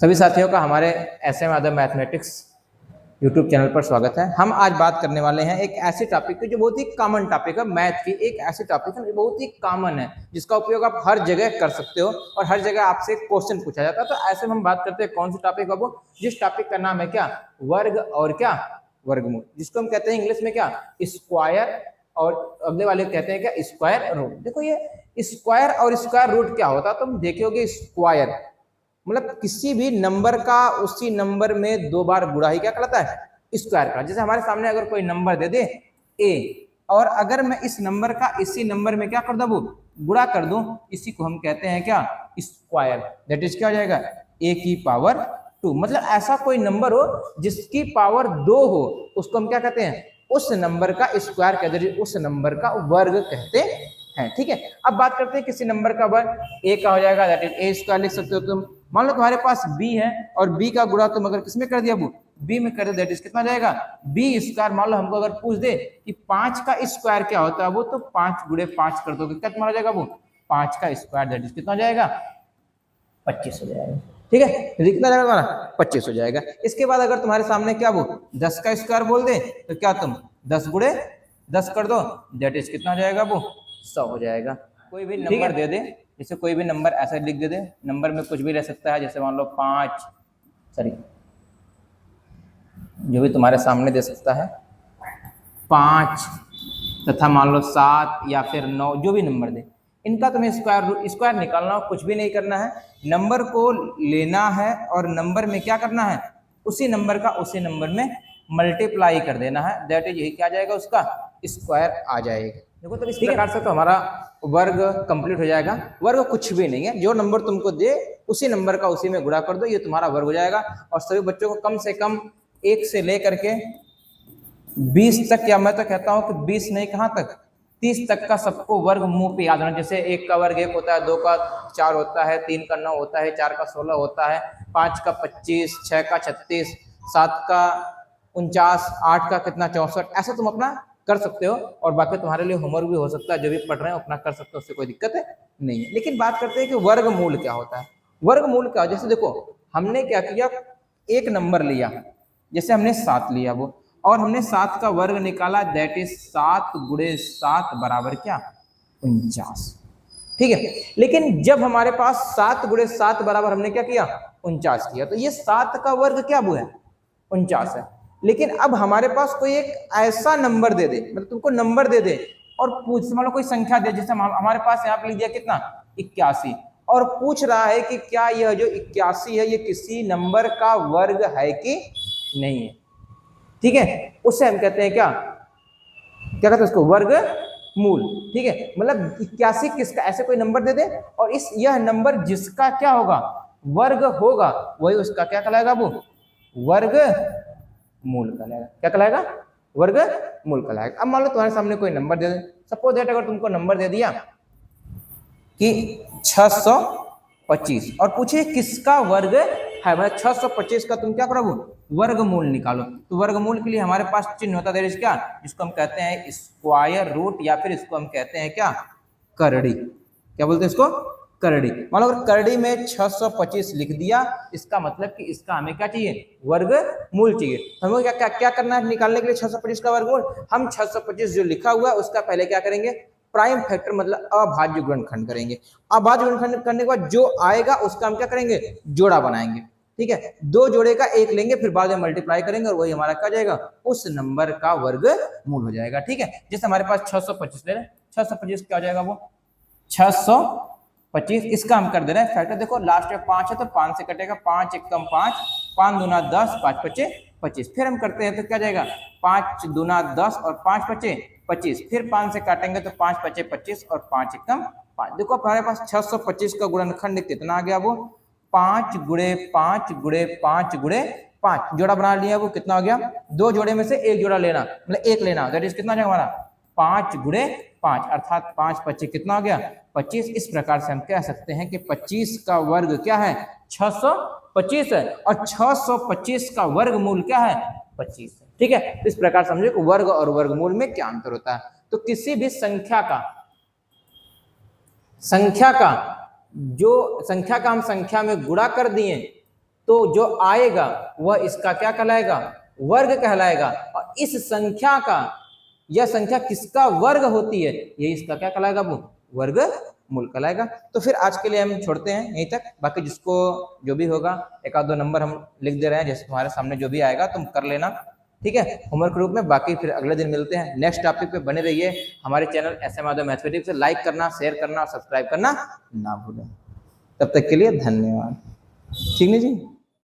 सभी साथियों का हमारे SM Yadav mathematics YouTube channel पर स्वागत है। हम आज बात करने वाले हैं एक ऐसे टॉपिक की जो बहुत ही कॉमन टॉपिक है। मैथ की एक ऐसी टॉपिक है जो बहुत ही कॉमन है, जिसका उपयोग आप हर जगह कर सकते हो और हर जगह आपसे क्वेश्चन पूछा जाता है। तो ऐसे में हम बात करते हैं कौन सी टॉपिक है वो, जिस टॉपिक का नाम है क्या, वर्ग और क्या, वर्गमूल, जिसको हम कहते हैं इंग्लिश में क्या, स्क्वायर, और अगले वाले कहते हैं क्या, स्क्वायर रूट। देखो ये स्क्वायर और स्क्वायर रूट क्या होता है, तुम देखोगे स्क्वायर मतलब किसी भी नंबर का उसी नंबर में दो बार गुणा ही क्या कहलाता है, स्क्वायर का। जैसे हमारे सामने अगर कोई नंबर दे दे a, और अगर मैं इस नंबर का इसी नंबर में क्या कर दूं, गुणा कर दूं, इसी को हम कहते हैं क्या, स्क्वायर। दैट इज क्या हो जाएगा, a की पावर 2। मतलब ऐसा कोई नंबर हो जिसकी पावर 2 हो, उसको हम क्या कहते हैं, उस नंबर का स्क्वायर कहते हैं, उस नंबर का वर्ग कहते हैं। ठीक है, अब बात करते हैं किसी नंबर का वर्ग। a का हो जाएगा, दैट इज a स्क्वायर लिख सकते हो तुम। मान लो तुम्हारे पास b है और b का गुणा तुम अगर किसमें कर दिया, वो b में कर दे, दैट इज कितना जाएगा, b स्क्वायर। मान लो हमको अगर पूछ दे कि 5 का स्क्वायर क्या होता है, वो तो 5 गुणे 5 कर दोगे, क्या तुम्हारा जाएगा, वो 5 का स्क्वायर, दैट इज कितना जाएगा, 25 हो जाएगा। ठीक है, कितना जाएगा तुम्हारा, 25 हो जाएगा। इसके बाद अगर तुम्हारे सामने क्या, वो 10 का स्क्वायर बोल दे, तो क्या तुम 10 गुणे 10 कर दो, दैट इज कितना हो जाएगा, वो 100 हो जाएगा। कोई भी नंबर दे दे, जैसे कोई भी नंबर ऐसा लिख दे, नंबर में कुछ भी रह सकता है, जैसे मान लो 5, सॉरी जो भी तुम्हारे सामने दे सकता है 5 तथा मान लो 7 या फिर 9, जो भी नंबर दे, इनका तुम्हें स्क्वायर निकालना हो, कुछ भी नहीं करना है, नंबर को लेना है और नंबर में क्या करना है, उसी नंबर का उसी नंबर में मल्टीप्लाई कर देना है, दैट इज यही क्या आ जाएगा, उसका स्क्वायर आ जाएगा। देखो तो इस प्रकार से तो हमारा वर्ग कंप्लीट हो जाएगा। वर्ग कुछ भी नहीं है, जो नंबर तुमको दे उसी नंबर का उसी में गुणा कर दो, ये तुम्हारा वर्ग हो जाएगा। और सभी बच्चों को कम से कम 1 से लेकर के 20 तक, या मैं तो कहता हूँ कि 20 नहीं, कहाँ तक, 30 तक का सबको वर्ग मुंह पे याद होना। जैसे 1 का वर्ग 1 होता है, 2 का 4 होता है, 3 का 9 होता है, 4 का 16 होता है, 5 का 25, 6 का 36, 7 का 49, 8 का कितना 64। ऐसा तुम अपना कर सकते हो, और बाकी तुम्हारे लिए होमवर्क भी हो सकता है, जो भी पढ़ रहे हैं अपना कर सकते हो, उससे कोई दिक्कत नहीं है। लेकिन बात करते हैं कि वर्गमूल क्या होता है। वर्गमूल क्या, जैसे देखो हमने क्या किया, एक नंबर लिया, जैसे हमने 7 लिया वो, और हमने 7 का वर्ग निकाला, दैट इज 7 गुणे 7 बराबर क्या, 49। ठीक है, लेकिन जब हमारे पास 7 गुणे 7 बराबर हमने क्या किया, 49 किया, तो ये 7 का वर्ग क्या वो है, 49 है। लेकिन अब हमारे पास कोई एक ऐसा नंबर दे दे, मतलब तुमको नंबर दे दे और पूछ, मान लो कोई संख्या दे, जैसे हमारे पास यहाँ पे लिख दिया कितना, 81, और पूछ रहा है कि क्या यह जो 81 है ये किसी नंबर का वर्ग है कि नहीं है। ठीक है, उससे हम कहते हैं क्या, क्या कहते हैं उसको, वर्ग मूल। ठीक है, मतलब 81 किसका, ऐसे कोई नंबर दे दे और इस यह नंबर जिसका क्या होगा, वर्ग होगा, वही उसका क्या कहलाएगा, वो वर्ग मूल कहलाएगा। क्या कहलाएगा, वर्ग मूल कहलाएगा। अब मान लो तुम्हारे सामने कोई number they they, suppose that अगर तुमको नंबर दे दिया कि 625 और पूछे किसका वर्ग है, मतलब 625 का तुम क्या करो, वर्गमूल निकालो। तो वर्गमूल के लिए हमारे पास चिन्ह होता है, क्या, जिसको हम कहते हैं स्क्वायर रूट, या फिर इसको हम कहते हैं क्या, करड़ी। क्या बोलते हैं इसको, करड़ी। मान लो अगर करड़ी में 625 लिख दिया, इसका मतलब कि इसका हमें क्या चाहिए, वर्गमूल चाहिए। हमें क्या क्या क्या करना है निकालने के लिए 625 का वर्गमूल, हम 625 जो लिखा हुआ है उसका पहले क्या करेंगे, प्राइम फैक्टर मतलब अभाज्य गुणनखंड करेंगे। अभाज्य गुणनखंड करने के बाद जो आएगा उसका हम क्या करेंगे, जोड़ा बनाएंगे। ठीक है, 2 जोड़े का 1 लेंगे, फिर बाद में मल्टीप्लाई करेंगे और वही हमारा क्या जाएगा, उस नंबर का वर्गमूल हो जाएगा। ठीक है, जैसे हमारे पास 625 ले रहे हैं, 625 क्या हो जाएगा, वो 625, इसका हम कर दे रहे हैं फैक्टर। देखो लास्ट में 5 है तो 5 से कटेगा, 5 एकम 5, 5 दूना 10, 5 पचे 25। फिर हम करते हैं तो क्या जाएगा, 5 दूना 10 और 5 पचे 25, फिर 5 से काटेंगे तो 5 पचे 25 और 5 एकम 5। देखो हमारे पास 625 का गुणनखंड कितना आ गया, वो 5 गुणे 5 गुणे 5 गुणे 5, जोड़ा बना लिया, वो कितना हो गया, 2 जोड़े में से 1 जोड़ा लेना, मतलब 1 लेना, दैट इज कितना हो जाएगा हमारा 5 गुणे 5, अर्थात 5 25 कितना हो गया, 25। इस प्रकार से हम कह सकते हैं कि 25 का वर्ग क्या है, 625 है, और 625 का वर्गमूल क्या है, 25 है। ठीक है, इस प्रकार समझो कि वर्ग और वर्गमूल में क्या अंतर होता है। तो किसी भी संख्या का जो संख्या का हम संख्या में गुणा कर दिए तो जो आएगा वह इसका क्या कहलाएगा, वर्ग कहलाएगा। और इस संख्या का, यह संख्या किसका वर्ग होती है, ये इसका क्या कहलाएगा, वो वर्गमूल कहलाएगा। तो फिर आज के लिए हम छोड़ते हैं यहीं तक, बाकी जिसको जो भी होगा एक आध दो नंबर हम लिख दे रहे हैं, जैसे तुम्हारे सामने जो भी आएगा तुम कर लेना, ठीक है, होमवर्क रूप में। बाकी फिर अगले दिन मिलते हैं, नेक्स्ट टॉपिक पे बने रहिए। हमारे चैनल SM यादव मैथमेटिक्स से लाइक करना, शेयर करना और सब्सक्राइब करना ना भूलें। तब तक के लिए धन्यवाद। ठीक है जी।